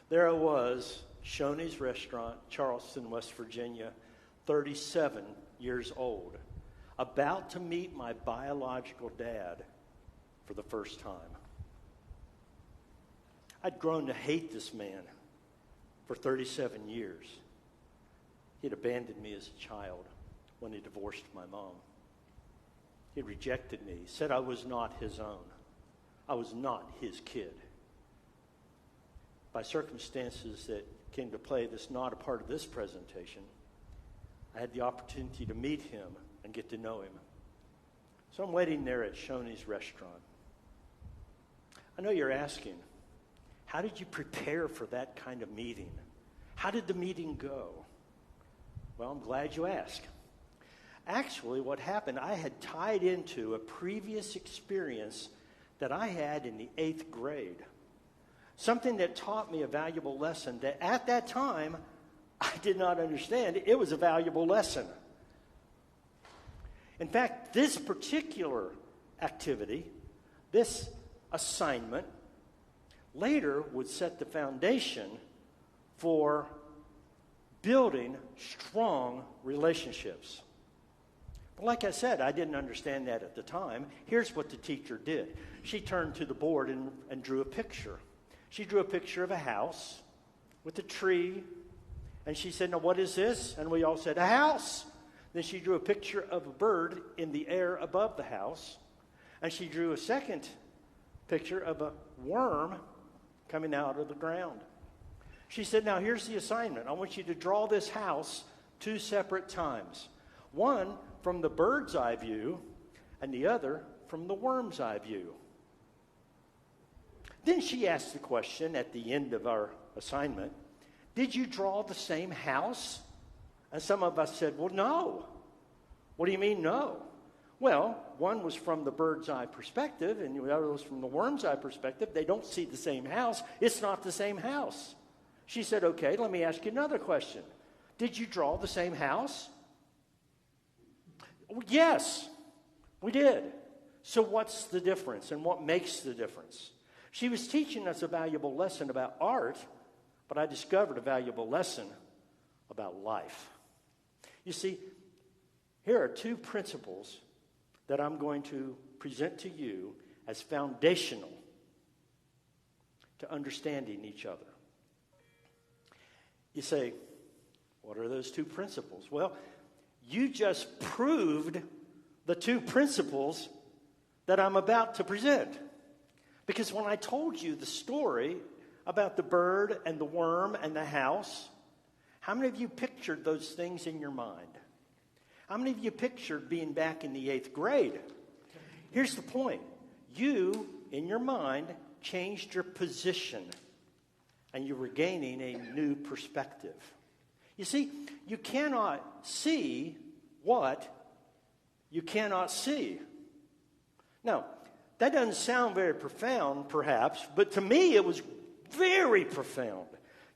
There I was, Shoney's Restaurant, Charleston, West Virginia, 37 years old, about to meet my biological dad for the first time. I'd grown to hate this man for 37 years. He'd abandoned me as a child when he divorced my mom. He rejected me, said I was not his own. I was not his kid. By circumstances that came to play that's not a part of this presentation, I had the opportunity to meet him and get to know him. So I'm waiting there at Shoney's Restaurant. I know you're asking, how did you prepare for that kind of meeting? How did the meeting go? Well, I'm glad you asked. Actually, what happened, I had tied into a previous experience that I had in the 8th grade. Something that taught me a valuable lesson that at that time, I did not understand. It was a valuable lesson. In fact, this particular activity, this assignment, later would set the foundation for building strong relationships. But like I said, I didn't understand that at the time. Here's what the teacher did. She turned to the board and drew a picture. She drew a picture of a house with a tree. And she said, now what is this? And we all said, a house. Then she drew a picture of a bird in the air above the house. And she drew a second picture of a worm coming out of the ground. She said, now here's the assignment. I want you to draw this house 2 separate times. One from the bird's eye view and the other from the worm's eye view. Then she asked the question at the end of our assignment, did you draw the same house? And some of us said, well, no. What do you mean, no? Well, one was from the bird's eye perspective, and the other was from the worm's eye perspective. They don't see the same house. It's not the same house. She said, okay, let me ask you another question. Did you draw the same house? Yes, we did. So what's the difference, and what makes the difference? She was teaching us a valuable lesson about art, but I discovered a valuable lesson about life. You see, here are 2 principles that I'm going to present to you as foundational to understanding each other. You say, what are those 2 principles? Well, you just proved the 2 principles that I'm about to present. Because when I told you the story about the bird and the worm and the house, how many of you pictured those things in your mind? How many of you pictured being back in the 8th grade? Here's the point. You, in your mind, changed your position, and you were gaining a new perspective. You see, you cannot see what you cannot see. Now, that doesn't sound very profound, perhaps, but to me it was very profound.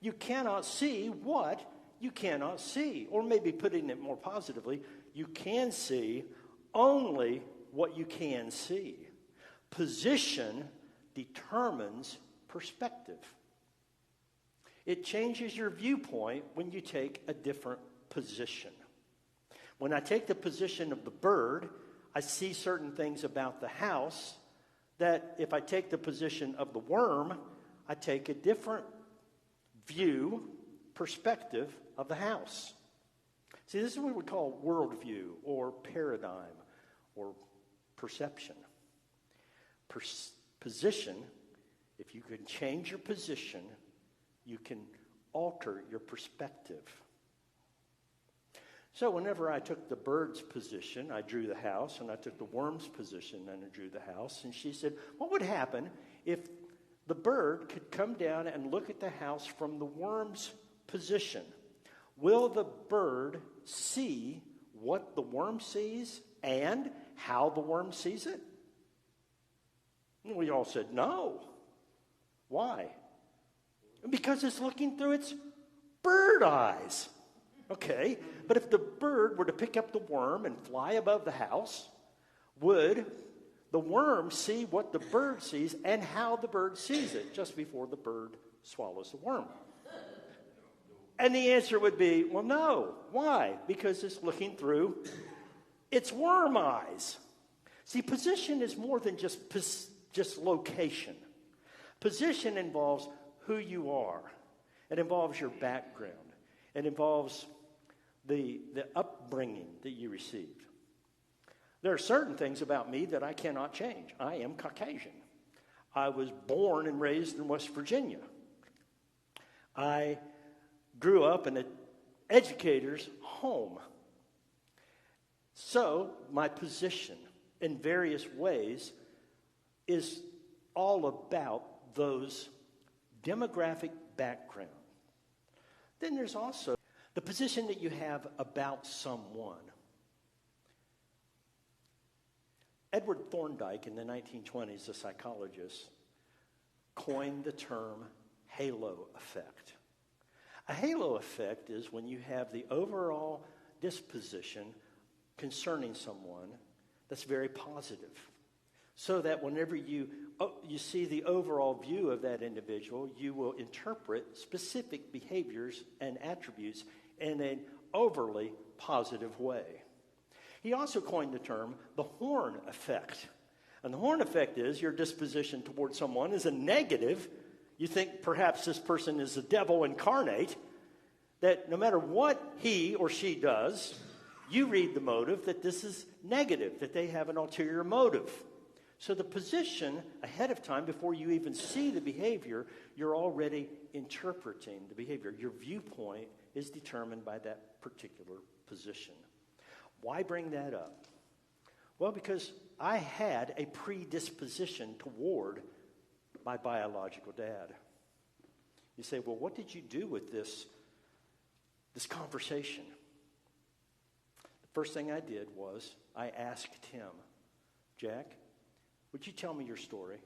You cannot see what you cannot see. Or maybe putting it more positively, you can see only what you can see. Position determines perspective. It changes your viewpoint when you take a different position. When I take the position of the bird, I see certain things about the house that if I take the position of the worm, I take a different view, perspective of the house. See, this is what we call worldview or paradigm or perception. Position, if you can change your position, you can alter your perspective. So whenever I took the bird's position, I drew the house, and I took the worm's position, and I drew the house. And she said, what would happen if the bird could come down and look at the house from the worm's position? Will the bird see what the worm sees and how the worm sees it? And we all said, no. Why? Because it's looking through its bird eyes. Okay, but if the bird were to pick up the worm and fly above the house, would the worm see what the bird sees and how the bird sees it just before the bird swallows the worm? And the answer would be, well, no. Why? Because it's looking through its worm eyes. See, position is more than just location. Position involves who you are. It involves your background. It involves the upbringing that you received. There are certain things about me that I cannot change. I am Caucasian. I was born and raised in West Virginia. I grew up in an educator's home. So my position in various ways is all about those demographic background. Then there's also the position that you have about someone. Edward Thorndike in the 1920s, a psychologist, coined the term halo effect. A halo effect is when you have the overall disposition concerning someone that's very positive. So that whenever you see the overall view of that individual, you will interpret specific behaviors and attributes in an overly positive way. He also coined the term the horn effect. And the horn effect is your disposition towards someone is a negative. You think perhaps this person is the devil incarnate, that no matter what he or she does, you read the motive that this is negative, that they have an ulterior motive. So the position ahead of time, before you even see the behavior, you're already interpreting the behavior. Your viewpoint is determined by that particular position. Why bring that up? Well, because I had a predisposition toward my biological dad. You say, well, what did you do with this conversation? The first thing I did was I asked him, Jack, would you tell me your story?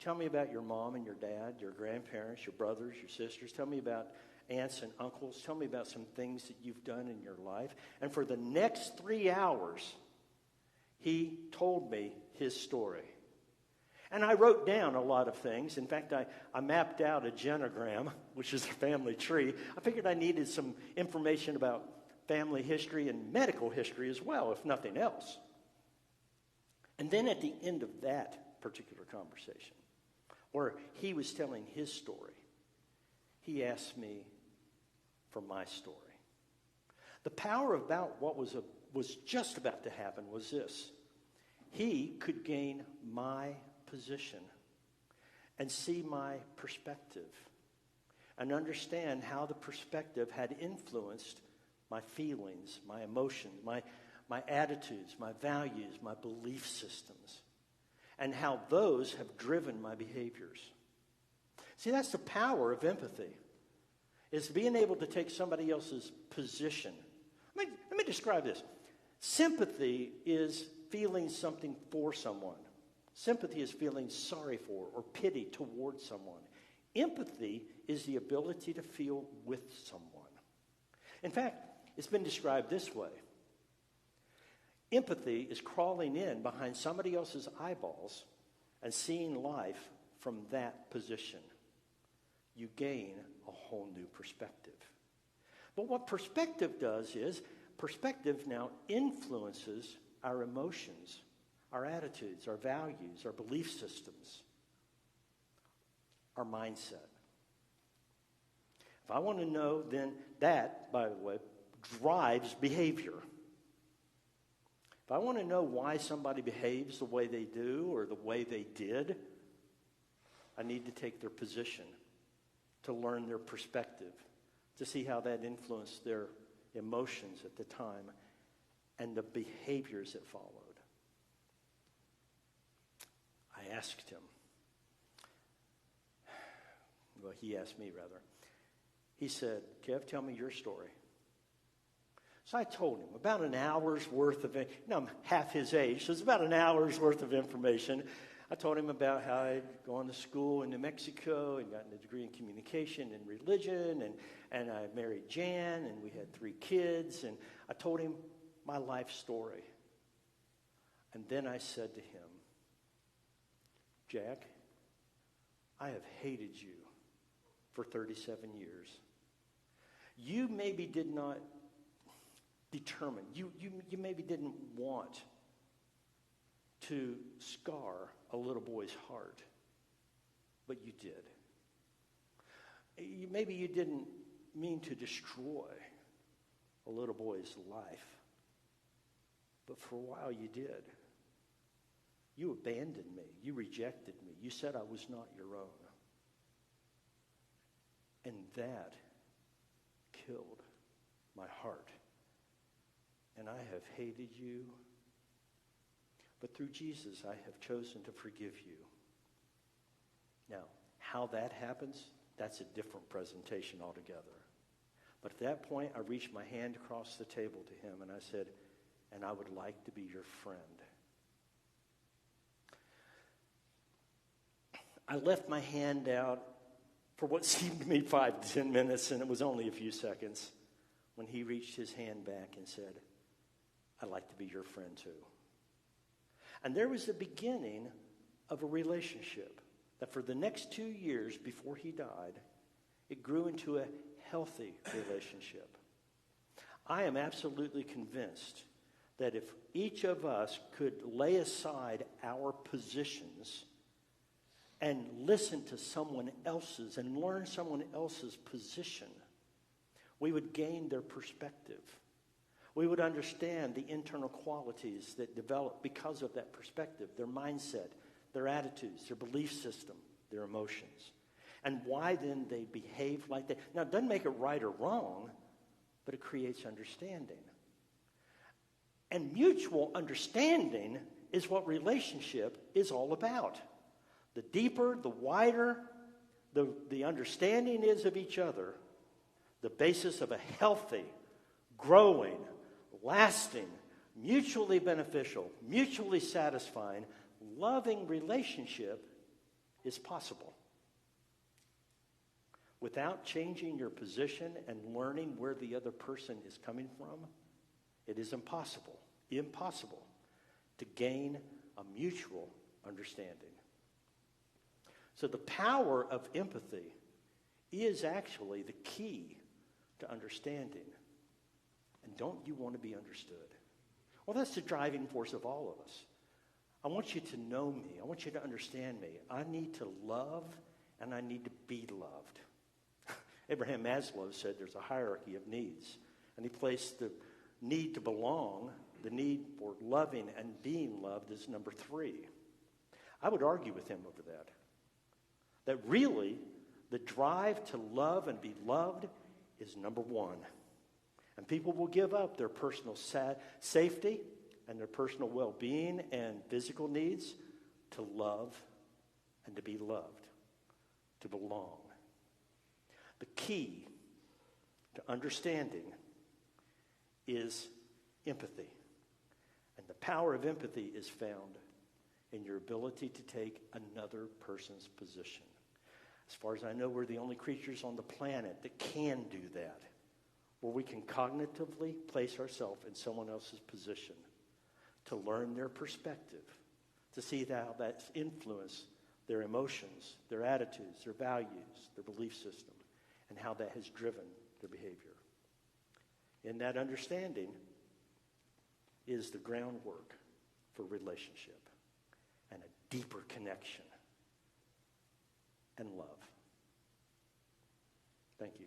Tell me about your mom and your dad, your grandparents, your brothers, your sisters. Tell me about aunts and uncles. Tell me about some things that you've done in your life. And for the next 3 hours, he told me his story. And I wrote down a lot of things. In fact, I mapped out a genogram, which is a family tree. I figured I needed some information about family history and medical history as well, if nothing else. And then at the end of that particular conversation, where he was telling his story, he asked me for my story. The power about what was just about to happen was this. He could gain my position and see my perspective and understand how the perspective had influenced my feelings, my emotions, my attitudes, my values, my belief systems, and how those have driven my behaviors. See, that's the power of empathy, is being able to take somebody else's position. Let me describe this. Sympathy is feeling something for someone. Sympathy is feeling sorry for or pity towards someone. Empathy is the ability to feel with someone. In fact, it's been described this way. Empathy is crawling in behind somebody else's eyeballs and seeing life from that position. You gain a whole new perspective. But what perspective does is, perspective now influences our emotions, our attitudes, our values, our belief systems, our mindset. If I want to know, then that, by the way, drives behavior. If I want to know why somebody behaves the way they do or the way they did, I need to take their position, to learn their perspective, to see how that influenced their emotions at the time and the behaviors that followed. I asked him. Well, he asked me, rather. He said, Kev, tell me your story. So I told him about an hour's worth of, I'm half his age, so it's about an hour's worth of information. I told him about how I'd gone to school in New Mexico and gotten a degree in communication and religion, and I married Jan, and we had 3 kids, and I told him my life story. And then I said to him, Jack, I have hated you for 37 years. You maybe did not determine, you maybe didn't want to scar a little boy's heart, but you did. Maybe you didn't mean to destroy a little boy's life, but for a while you did. You abandoned me. You rejected me. You said I was not your own. And that killed my heart. And I have hated you. But through Jesus, I have chosen to forgive you. Now, how that happens, that's a different presentation altogether. But at that point, I reached my hand across the table to him, and I said, and I would like to be your friend. I left my hand out for what seemed to me 5 to 10 minutes, and it was only a few seconds, when he reached his hand back and said, I'd like to be your friend too. And there was the beginning of a relationship that for the next 2 years before he died, it grew into a healthy relationship. I am absolutely convinced that if each of us could lay aside our positions and listen to someone else's and learn someone else's position, we would gain their perspective. We would understand the internal qualities that develop because of that perspective, their mindset, their attitudes, their belief system, their emotions, and why then they behave like that. Now, it doesn't make it right or wrong, but it creates understanding. And mutual understanding is what relationship is all about. The deeper, the wider the understanding is of each other, the basis of a healthy, growing, lasting, mutually beneficial, mutually satisfying, loving relationship is possible. Without changing your position and learning where the other person is coming from, it is impossible to gain a mutual understanding. So the power of empathy is actually the key to understanding. And don't you want to be understood? Well, that's the driving force of all of us. I want you to know me. I want you to understand me. I need to love and I need to be loved. Abraham Maslow said there's a hierarchy of needs. And he placed the need to belong, the need for loving and being loved as number 3. I would argue with him over that. That really, the drive to love and be loved is number 1. And people will give up their personal safety and their personal well-being and physical needs to love and to be loved, to belong. The key to understanding is empathy. And the power of empathy is found in your ability to take another person's position. As far as I know, we're the only creatures on the planet that can do that, where we can cognitively place ourselves in someone else's position to learn their perspective, to see how that's influenced their emotions, their attitudes, their values, their belief system, and how that has driven their behavior. In that understanding is the groundwork for relationship and a deeper connection and love. Thank you.